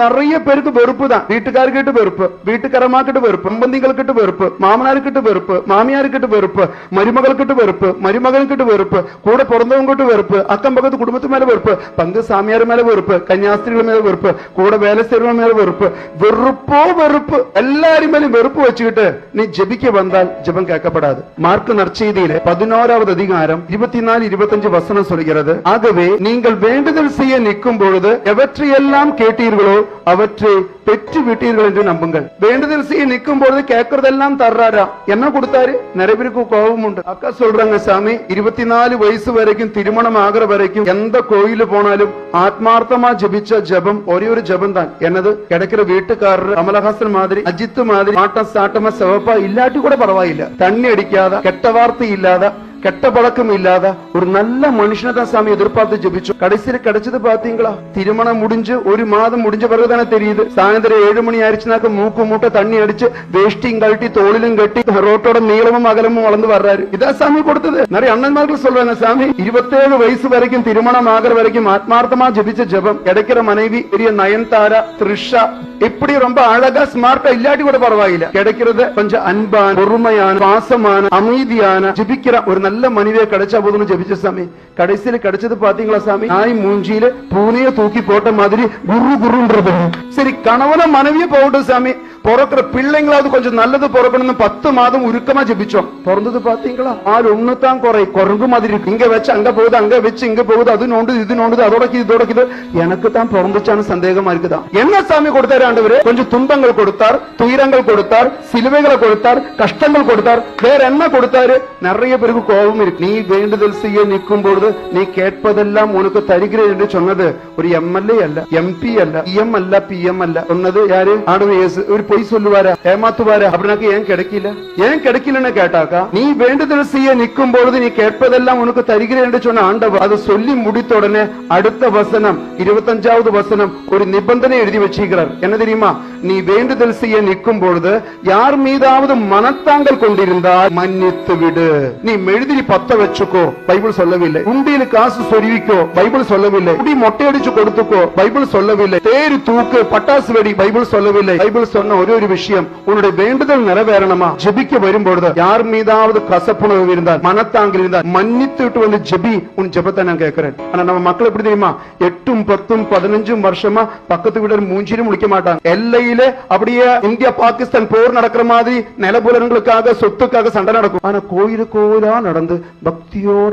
நிறைய பேருக்கு வெறுப்பு தான். வீட்டுக்காருக்கிட்ட வெறுப்பு, வீட்டுக்காரமாக்கிட்ட வெறுப்பு, சம்பந்திகளுக்கிட்ட வெறுப்பு, மாமனாருக்கிட்ட வெறுப்பு, மாமியாருக்கிட்ட வெறுப்பு, மருமகளுக்கிட்ட வெறுப்பு, மருமகனுக்கிட்ட வெறுப்பு, கூட பிறந்தவங்கிட்ட வெறுப்பு, அக்கம் பக்கத்து குடும்பத்து மேல வெறுப்பு, பங்கு சாமியார் மேல வெறுப்பு, கன்னியாஸ்திரிகள் மேல வெறுப்பு, கூட வேலை செய்யறவங்க மேல வெறுப்பு, வெறுப்போ வெறுப்பு, எல்லாரும் மேலும் வெறுப்பு வச்சுக்கிட்டு நீ ஜெபிக்க வந்தால் ஜெபம் கேட்கப்படாது. மார்க் நற்செய்தியிலே 11வது அதிகாரம் 24-25 வசனம் சொல்கிறது, ஆகவே நீங்கள் வேண்டுதல் செய்ய நிற்கும் பொழுது எவற்றையெல்லாம் கேட்டீர்களோ அவற்றை பெற்று விட்டீர்கள் என்று நம்புங்கள். வேண்டுதல் செய்ய நிற்கும் பொழுது கேட்கறதெல்லாம் தர்றாரா? என்ன கொடுத்தாரு? நிறைய பேருக்கு கோபம் உண்டு. அக்கா சொல்றாங்க, சாமி 24 வயசு வரைக்கும் திருமணம் ஆகிற வரைக்கும் எந்த கோயிலு போனாலும் ஆத்மார்த்தமா ஜபிச்ச ஜபம் ஒரே ஒரு ஜபம் தான். என்னது? கிடைக்கிற வீட்டுக்காரர் கமலஹாசன் மாதிரி, அஜித் மாதிரி ஆட்டம் சாட்டமா சிவப்பா இல்லாட்டி கூட பரவாயில்ல, தண்ணி அடிக்காத, கெட்ட வார்த்தை இல்லாத, கெட்ட பழக்கம் இல்லாத ஒரு நல்ல மனுஷனை தான் சாமி எதிர்பார்த்து ஜெபிச்சோம். கடைசியில கிடைச்சது பாத்தீங்களா? திருமணம் முடிஞ்சு ஒரு மாதம் முடிஞ்ச பிறகுதானே தெரியுது. சாயந்தரம் 7 மணி ஆயிடுச்சுனாக்க மூக்கு மூட்டை தண்ணி அடிச்சு வேஷ்டியும் கழட்டி தோளிலும் கட்டி ரோட்டோட நீளமும் அகலமும் வளர்ந்து வர்றாரு. இதான் சாமி கொடுத்தது. நிறைய அண்ணன்மார்கள் சொல்றாங்க, சாமி 27 வயசு வரைக்கும் திருமணம் ஆகிற வரைக்கும் ஆத்மார்த்தமா ஜெபிச்ச ஜெபம், கிடைக்கிற மனைவி பெரிய நயன்தாரா, த்ரிஷா, இப்படி ரொம்ப அழகா ஸ்மார்ட்டா இல்லாட்டி கூட பரவாயில்ல, கிடைக்கிறது கொஞ்சம் அன்பான, பொறுமையான, பாசமான, அமைதியான, ஜெபிக்கிற ஒரு நல்ல மனைவியை கிடைச்சா போதும்னு ஜெபிச்ச சாமி. கடைசியில கிடைச்சது பாத்தீங்களா சாமி? நாய் மூஞ்சியில பூனைய தூக்கி போட்ட மாதிரி குரு குருன்றது. சரி, கணவன மனைவிய போகட்டும் சாமி, பிறக்கிற பிள்ளைங்களாவது கொஞ்சம் நல்லது பிறக்கணும்னு 10 மாதம் உருக்கமா ஜெபிச்சோம். பிறந்தது பாத்தீங்களா? ஆள் ஒண்ணுதான் குரங்கு மாதிரி இருக்கு. இங்க வச்சு அங்க போகுது, அங்க வச்சு இங்க போகுது, அது நோண்டுது, இது நோண்டுது, அதோடக்கு இதோடக்குது. எனக்கு தான் பிறந்துச்சான்னு சந்தேகமா இருக்குதான். என்ன சாமி கொடுத்தாரு ஆண்டவரே? கொஞ்சம் துன்பங்கள் கொடுத்தார், துயரங்கள் கொடுத்தார், சிலுவைகளை கொடுத்தார், கஷ்டங்கள் கொடுத்தார், வேற என்ன கொடுத்தாரு? நிறைய பேருக்கு கோபம் இருக்கு. நீ வேண்டுதல் செய்ய நிற்கும் பொழுது நீ கேட்பதெல்லாம் உனக்கு தருகிறேன் என்று சொன்னது ஒரு எம்எல்ஏ அல்ல, எம்பி அல்ல, பிஎம் அல்ல, பிஎம் அல்ல. சொன்னது யாரு? ஆண்டவர் இயேசு. ஒரு பொய் சொல்லுவாரு, ஏமாத்துவாரு. அப்படின்னாக்க ஏன் கிடைக்கல? ஏன் கிடைக்கலன்னு கேட்டாக்கா, நீ வேண்டுதல் செய்ய நிற்கும் பொழுது நீ கேட்பதெல்லாம் உனக்கு தருகிறேன் என்று சொன்ன ஆண்டவர் அதை சொல்லி முடித்த உடனே அடுத்த வசனம் 25வது வசனம் ஒரு நிபந்தனை எழுதி வச்சிருக்கிறார். என்ன தெரியுமா? நீ வேண்டுதல் செய்ய நிற்கும் பொழுது யார் மீதாவது மனத்தாங்கள் கொண்டிருந்தால் மன்னித்து விடு. நீ மெழுதிரி பத்த வச்சுக்கோ, பைபிள் சொல்லவில்லை. உண்டியில காசு சொருவிக்கோ, பைபிள் சொல்லவில்லை. குடி மொட்டையடிச்சு கொடுத்துக்கோ, பைபிள் சொல்லவில்லை. தேரு தூக்கு, பட்டாசு வெடி, பைபிள் சொல்லவில்லை. பைபிள் சொன்ன ஒரே ஒரு விஷயம், உன்னுடைய வேண்டுதல் நிறைவேறணுமா? ஜெபிக்க வரும்பொழுது யார் மீதாவது கசப்புணர்வு இருந்தால், மனத்தாங்கள் இருந்தால் மன்னித்து விட்டு வந்து ஜெபி. உன் ஜெபத்தை நான் கேட்கிறேன். ஆனா நம்ம மக்கள் எப்படி தெரியுமா? 8, 10, 15 வருஷமா பக்கத்து வீடு மூஞ்சிலும் முடிக்க மாட்டாங்க. எல்லையில அப்படியே இந்தியா பாகிஸ்தான் போர் நடக்கிற மாதிரி நிலபுலன்களுக்காக, சொத்துக்காக சண்டை நடக்கும். ஆனா கோயிலா நடந்து பக்தியோட